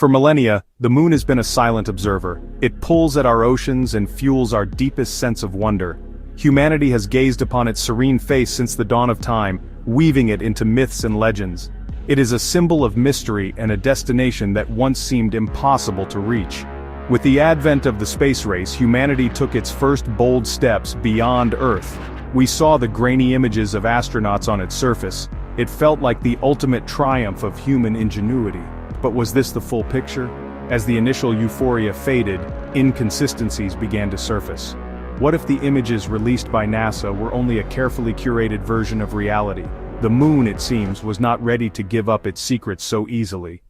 For millennia, the moon has been a silent observer. It pulls at our oceans and fuels our deepest sense of wonder. Humanity has gazed upon its serene face since the dawn of time, weaving it into myths and legends. It is a symbol of mystery and a destination that once seemed impossible to reach. With the advent of the space race, humanity took its first bold steps beyond Earth. We saw the grainy images of astronauts on its surface. It felt like the ultimate triumph of human ingenuity. But was this the full picture? As the initial euphoria faded, inconsistencies began to surface. What if the images released by NASA were only a carefully curated version of reality? The moon, it seems, was not ready to give up its secrets so easily.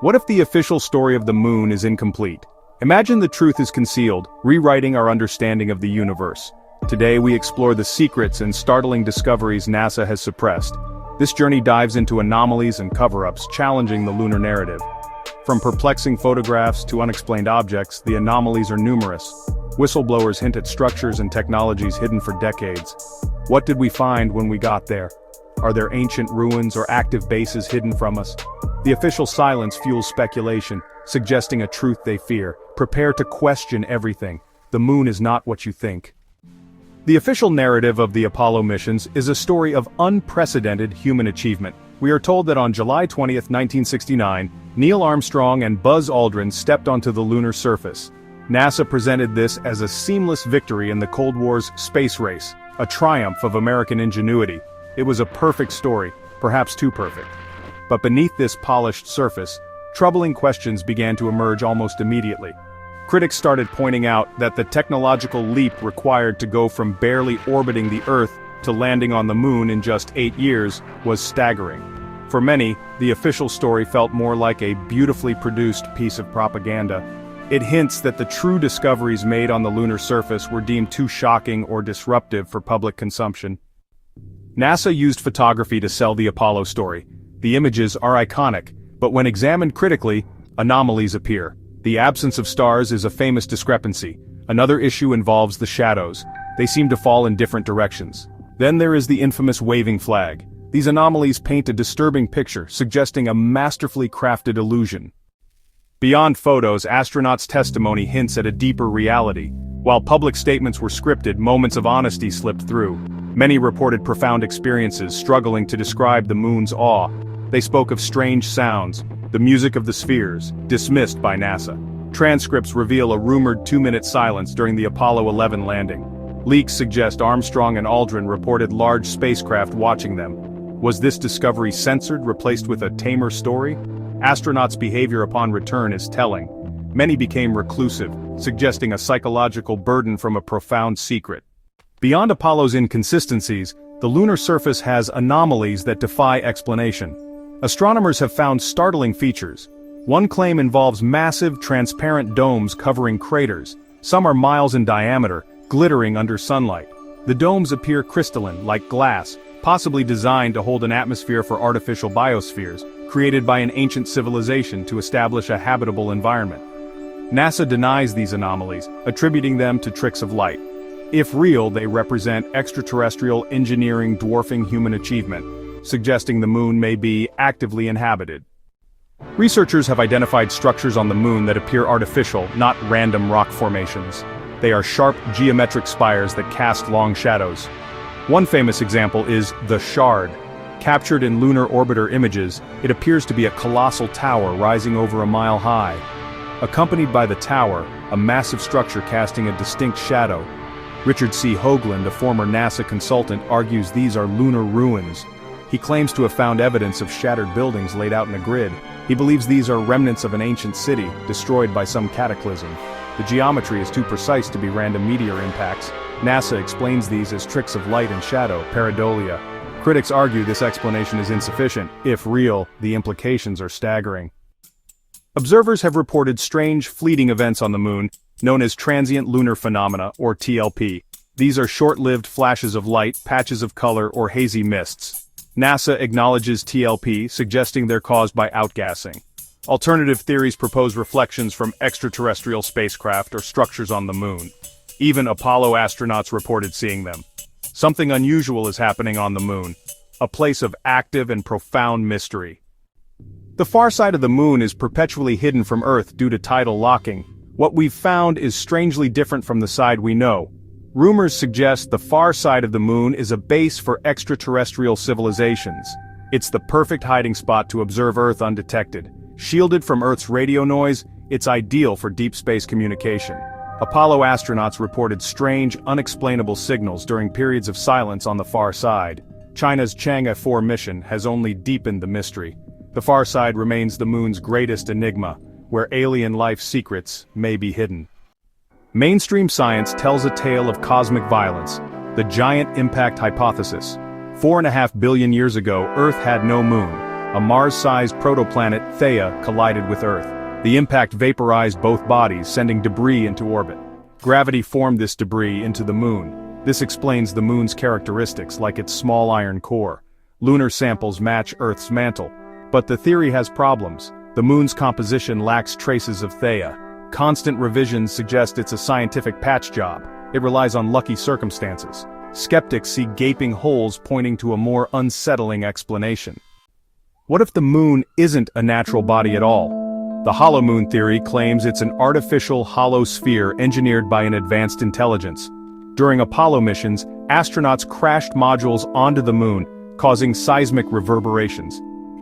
What if the official story of the moon is incomplete? Imagine the truth is concealed, rewriting our understanding of the universe. Today we explore the secrets and startling discoveries NASA has suppressed. This journey dives into anomalies and cover-ups, challenging the lunar narrative. From perplexing photographs to unexplained objects, the anomalies are numerous. Whistleblowers hint at structures and technologies hidden for decades. What did we find when we got there? Are there ancient ruins or active bases hidden from us? The official silence fuels speculation, suggesting a truth they fear. Prepare to question everything. The moon is not what you think. The official narrative of the Apollo missions is a story of unprecedented human achievement. We are told that on July 20, 1969, Neil Armstrong and Buzz Aldrin stepped onto the lunar surface. NASA presented this as a seamless victory in the Cold War's space race, a triumph of American ingenuity. It was a perfect story, perhaps too perfect. But beneath this polished surface, troubling questions began to emerge almost immediately. Critics started pointing out that the technological leap required to go from barely orbiting the Earth to landing on the moon in just 8 years was staggering. For many, the official story felt more like a beautifully produced piece of propaganda. It hints that the true discoveries made on the lunar surface were deemed too shocking or disruptive for public consumption. NASA used photography to sell the Apollo story. The images are iconic, but when examined critically, anomalies appear. The absence of stars is a famous discrepancy. Another issue involves the shadows. They seem to fall in different directions. Then there is the infamous waving flag. These anomalies paint a disturbing picture, suggesting a masterfully crafted illusion. Beyond photos, astronauts' testimony hints at a deeper reality. While public statements were scripted, moments of honesty slipped through. Many reported profound experiences, struggling to describe the moon's awe. They spoke of strange sounds, the music of the spheres, dismissed by NASA. Transcripts reveal a rumored 2-minute silence during the Apollo 11 landing. Leaks suggest Armstrong and Aldrin reported large spacecraft watching them. Was this discovery censored, replaced with a tamer story? Astronauts' behavior upon return is telling. Many became reclusive, suggesting a psychological burden from a profound secret. Beyond Apollo's inconsistencies, the lunar surface has anomalies that defy explanation. Astronomers have found startling features. One claim involves massive, transparent domes covering craters. Some are miles in diameter, glittering under sunlight. The domes appear crystalline, like glass, possibly designed to hold an atmosphere for artificial biospheres, created by an ancient civilization to establish a habitable environment. NASA denies these anomalies, attributing them to tricks of light. If real, they represent extraterrestrial engineering dwarfing human achievement, suggesting the moon may be actively inhabited. Researchers have identified structures on the moon that appear artificial, not random rock formations. They are sharp, geometric spires that cast long shadows. One famous example is the Shard. Captured in lunar orbiter images, it appears to be a colossal tower rising over a mile high. Accompanied by the tower, a massive structure casting a distinct shadow. Richard C. Hoagland, a former NASA consultant, argues these are lunar ruins. He claims to have found evidence of shattered buildings laid out in a grid. He believes these are remnants of an ancient city, destroyed by some cataclysm. The geometry is too precise to be random meteor impacts. NASA explains these as tricks of light and shadow, pareidolia. Critics argue this explanation is insufficient. If real, the implications are staggering. Observers have reported strange, fleeting events on the moon, known as transient lunar phenomena, or TLP. These are short-lived flashes of light, patches of color, or hazy mists. NASA acknowledges TLP, suggesting they're caused by outgassing. Alternative theories propose reflections from extraterrestrial spacecraft or structures on the moon. Even Apollo astronauts reported seeing them. Something unusual is happening on the moon, a place of active and profound mystery. The far side of the moon is perpetually hidden from Earth due to tidal locking. What we've found is strangely different from the side we know. Rumors suggest the far side of the moon is a base for extraterrestrial civilizations. It's the perfect hiding spot to observe Earth undetected. Shielded from Earth's radio noise, it's ideal for deep space communication. Apollo astronauts reported strange, unexplainable signals during periods of silence on the far side. China's Chang'e 4 mission has only deepened the mystery. The far side remains the moon's greatest enigma, where alien life secrets may be hidden. Mainstream science tells a tale of cosmic violence, the giant impact hypothesis. 4.5 billion years ago, Earth had no moon. A Mars-sized protoplanet, Theia, collided with Earth. The impact vaporized both bodies, sending debris into orbit. Gravity formed this debris into the moon. This explains the moon's characteristics, like its small iron core. Lunar samples match Earth's mantle. But the theory has problems. The moon's composition lacks traces of Theia. Constant revisions suggest it's a scientific patch job. It relies on lucky circumstances. Skeptics see gaping holes pointing to a more unsettling explanation. What if the moon isn't a natural body at all? The hollow moon theory claims it's an artificial hollow sphere engineered by an advanced intelligence. During Apollo missions, astronauts crashed modules onto the moon, causing seismic reverberations.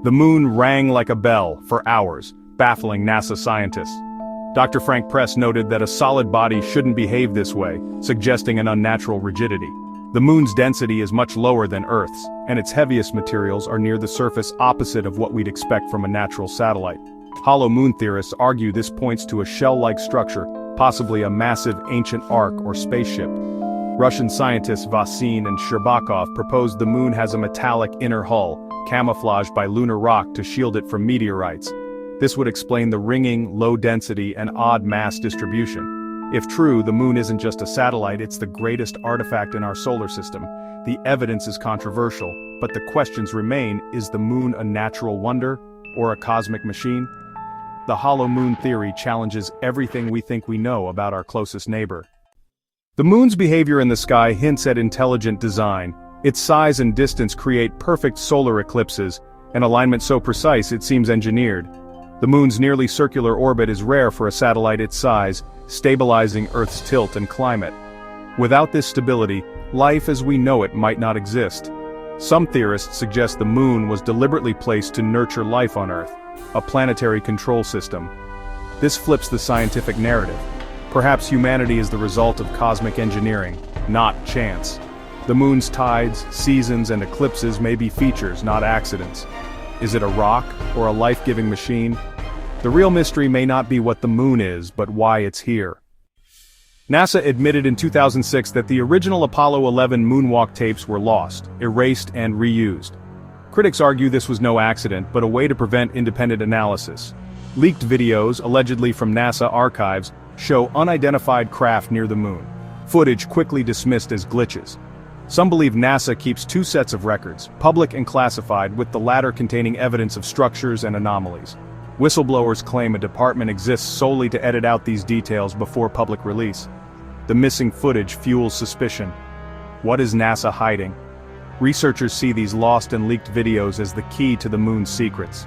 The moon rang like a bell for hours, baffling NASA scientists. Dr. Frank Press noted that a solid body shouldn't behave this way, suggesting an unnatural rigidity. The moon's density is much lower than Earth's, and its heaviest materials are near the surface, opposite of what we'd expect from a natural satellite. Hollow moon theorists argue this points to a shell-like structure, possibly a massive ancient ark or spaceship. Russian scientists Vasin and Sherbakov proposed the moon has a metallic inner hull, camouflaged by lunar rock to shield it from meteorites. This would explain the ringing, low density, and odd mass distribution. If true, the moon isn't just a satellite, it's the greatest artifact in our solar system. The evidence is controversial, but the questions remain: is the moon a natural wonder, or a cosmic machine? The hollow moon theory challenges everything we think we know about our closest neighbor. The moon's behavior in the sky hints at intelligent design. Its size and distance create perfect solar eclipses, an alignment so precise it seems engineered. The moon's nearly circular orbit is rare for a satellite its size, stabilizing Earth's tilt and climate. Without this stability, life as we know it might not exist. Some theorists suggest the moon was deliberately placed to nurture life on Earth, a planetary control system. This flips the scientific narrative. Perhaps humanity is the result of cosmic engineering, not chance. The moon's tides, seasons, and eclipses may be features, not accidents. Is it a rock, or a life-giving machine? The real mystery may not be what the moon is, but why it's here. NASA admitted in 2006 that the original Apollo 11 moonwalk tapes were lost, erased, and reused. Critics argue this was no accident, but a way to prevent independent analysis. Leaked videos, allegedly from NASA archives, show unidentified craft near the moon. Footage quickly dismissed as glitches. Some believe NASA keeps two sets of records, public and classified, with the latter containing evidence of structures and anomalies. Whistleblowers claim a department exists solely to edit out these details before public release. The missing footage fuels suspicion. What is NASA hiding? Researchers see these lost and leaked videos as the key to the moon's secrets.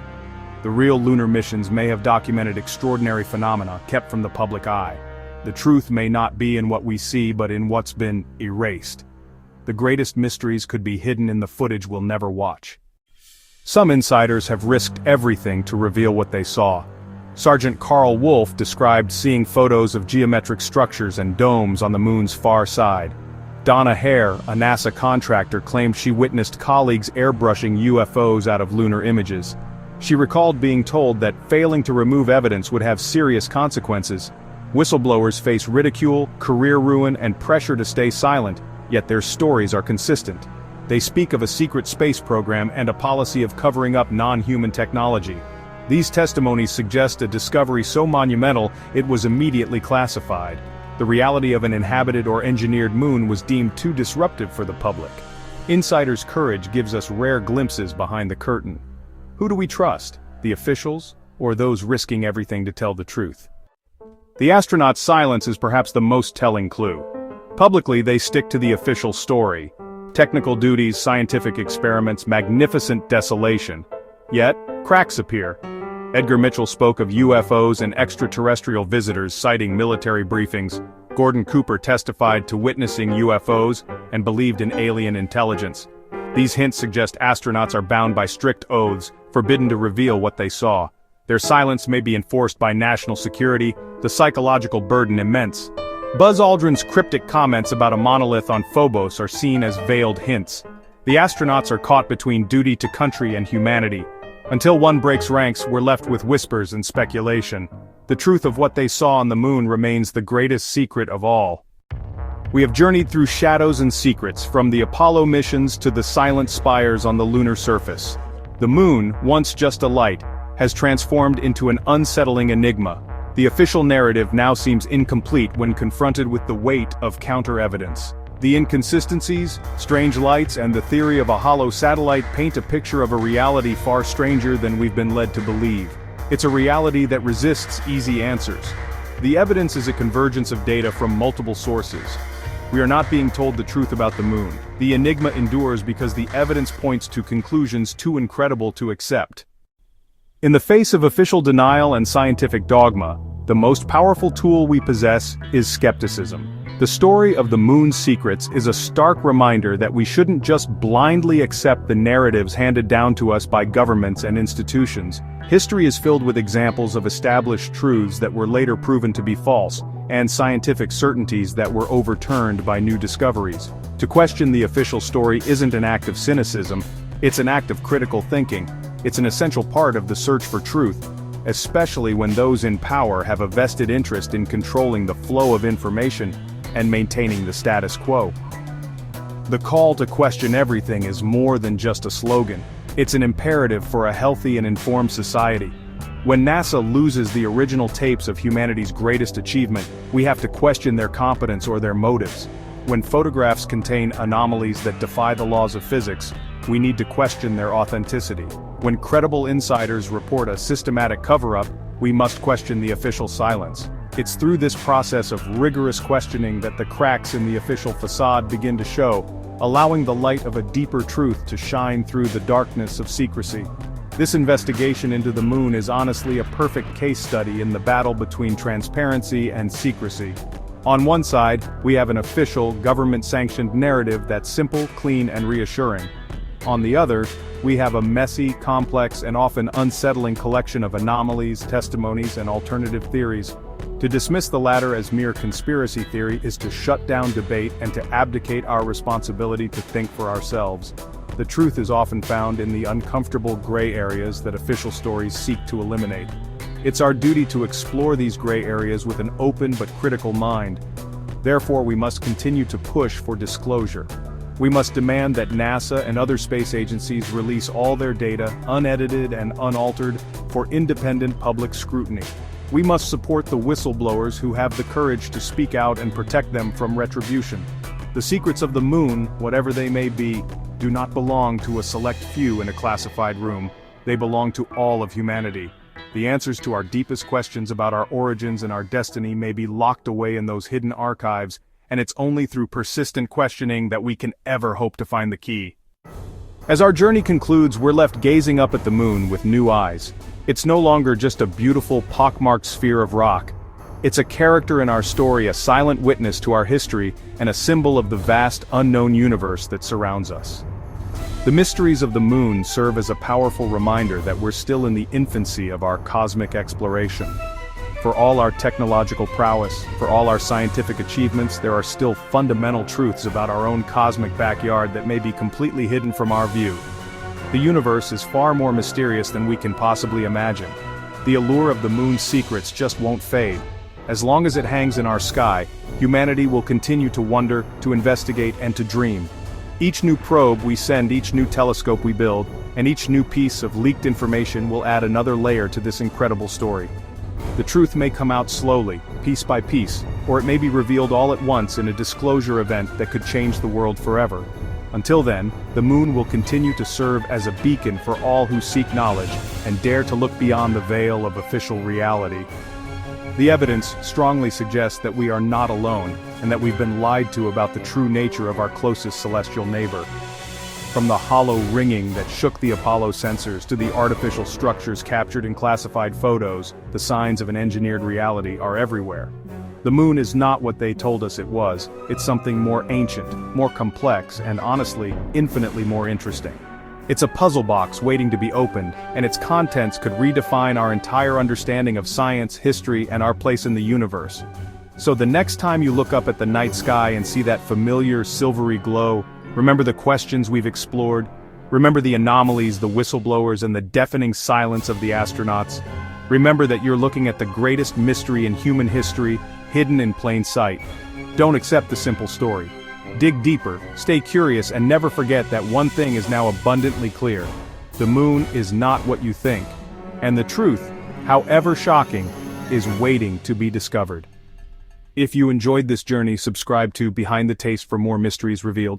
The real lunar missions may have documented extraordinary phenomena kept from the public eye. The truth may not be in what we see, but in what's been erased. The greatest mysteries could be hidden in the footage we'll never watch. Some insiders have risked everything to reveal what they saw. Sergeant Carl Wolf described seeing photos of geometric structures and domes on the moon's far side. Donna Hare, a NASA contractor, claimed she witnessed colleagues airbrushing UFOs out of lunar images. She recalled being told that failing to remove evidence would have serious consequences. Whistleblowers face ridicule, career ruin, and pressure to stay silent, yet their stories are consistent. They speak of a secret space program and a policy of covering up non-human technology. These testimonies suggest a discovery so monumental it was immediately classified. The reality of an inhabited or engineered moon was deemed too disruptive for the public. Insiders' courage gives us rare glimpses behind the curtain. Who do we trust, the officials, or those risking everything to tell the truth? The astronauts' silence is perhaps the most telling clue. Publicly, they stick to the official story. Technical duties, scientific experiments, magnificent desolation. Yet, cracks appear. Edgar Mitchell spoke of UFOs and extraterrestrial visitors citing military briefings. Gordon Cooper testified to witnessing UFOs and believed in alien intelligence. These hints suggest astronauts are bound by strict oaths, forbidden to reveal what they saw. Their silence may be enforced by national security, the psychological burden immense. Buzz Aldrin's cryptic comments about a monolith on Phobos are seen as veiled hints. The astronauts are caught between duty to country and humanity. Until one breaks ranks, we're left with whispers and speculation. The truth of what they saw on the moon remains the greatest secret of all. We have journeyed through shadows and secrets, from the Apollo missions to the silent spires on the lunar surface. The moon, once just a light, has transformed into an unsettling enigma. The official narrative now seems incomplete when confronted with the weight of counter-evidence. The inconsistencies, strange lights, and the theory of a hollow satellite paint a picture of a reality far stranger than we've been led to believe. It's a reality that resists easy answers. The evidence is a convergence of data from multiple sources. We are not being told the truth about the moon. The enigma endures because the evidence points to conclusions too incredible to accept. In the face of official denial and scientific dogma, the most powerful tool we possess is skepticism. The story of the moon's secrets is a stark reminder that we shouldn't just blindly accept the narratives handed down to us by governments and institutions. History is filled with examples of established truths that were later proven to be false, and scientific certainties that were overturned by new discoveries. To question the official story isn't an act of cynicism, it's an act of critical thinking. It's an essential part of the search for truth, especially when those in power have a vested interest in controlling the flow of information and maintaining the status quo. The call to question everything is more than just a slogan. It's an imperative for a healthy and informed society. When NASA loses the original tapes of humanity's greatest achievement, we have to question their competence or their motives. When photographs contain anomalies that defy the laws of physics, we need to question their authenticity. When credible insiders report a systematic cover-up, we must question the official silence. It's through this process of rigorous questioning that the cracks in the official facade begin to show, allowing the light of a deeper truth to shine through the darkness of secrecy. This investigation into the moon is honestly a perfect case study in the battle between transparency and secrecy. On one side, we have an official, government-sanctioned narrative that's simple, clean, and reassuring. On the other, we have a messy, complex, and often unsettling collection of anomalies, testimonies, and alternative theories. To dismiss the latter as mere conspiracy theory is to shut down debate and to abdicate our responsibility to think for ourselves. The truth is often found in the uncomfortable gray areas that official stories seek to eliminate. It's our duty to explore these gray areas with an open but critical mind. Therefore, we must continue to push for disclosure. We must demand that NASA and other space agencies release all their data, unedited and unaltered, for independent public scrutiny. We must support the whistleblowers who have the courage to speak out and protect them from retribution. The secrets of the moon, whatever they may be, do not belong to a select few in a classified room. They belong to all of humanity. The answers to our deepest questions about our origins and our destiny may be locked away in those hidden archives, and it's only through persistent questioning that we can ever hope to find the key. As our journey concludes, we're left gazing up at the moon with new eyes. It's no longer just a beautiful, pockmarked sphere of rock. It's a character in our story, a silent witness to our history, and a symbol of the vast, unknown universe that surrounds us. The mysteries of the moon serve as a powerful reminder that we're still in the infancy of our cosmic exploration. For all our technological prowess, for all our scientific achievements, there are still fundamental truths about our own cosmic backyard that may be completely hidden from our view. The universe is far more mysterious than we can possibly imagine. The allure of the moon's secrets just won't fade. As long as it hangs in our sky, humanity will continue to wonder, to investigate, and to dream. Each new probe we send, each new telescope we build, and each new piece of leaked information will add another layer to this incredible story. The truth may come out slowly, piece by piece, or it may be revealed all at once in a disclosure event that could change the world forever. Until then, the moon will continue to serve as a beacon for all who seek knowledge and dare to look beyond the veil of official reality. The evidence strongly suggests that we are not alone, and that we've been lied to about the true nature of our closest celestial neighbor. From the hollow ringing that shook the Apollo sensors to the artificial structures captured in classified photos, the signs of an engineered reality are everywhere. The moon is not what they told us it was, it's something more ancient, more complex, and honestly, infinitely more interesting. It's a puzzle box waiting to be opened, and its contents could redefine our entire understanding of science, history, and our place in the universe. So the next time you look up at the night sky and see that familiar silvery glow, remember the questions we've explored, remember the anomalies, the whistleblowers, and the deafening silence of the astronauts. Remember that you're looking at the greatest mystery in human history, hidden in plain sight. Don't accept the simple story. Dig deeper, stay curious, and never forget that one thing is now abundantly clear. The moon is not what you think. And the truth, however shocking, is waiting to be discovered. If you enjoyed this journey, subscribe to Behind the Taste for more mysteries revealed.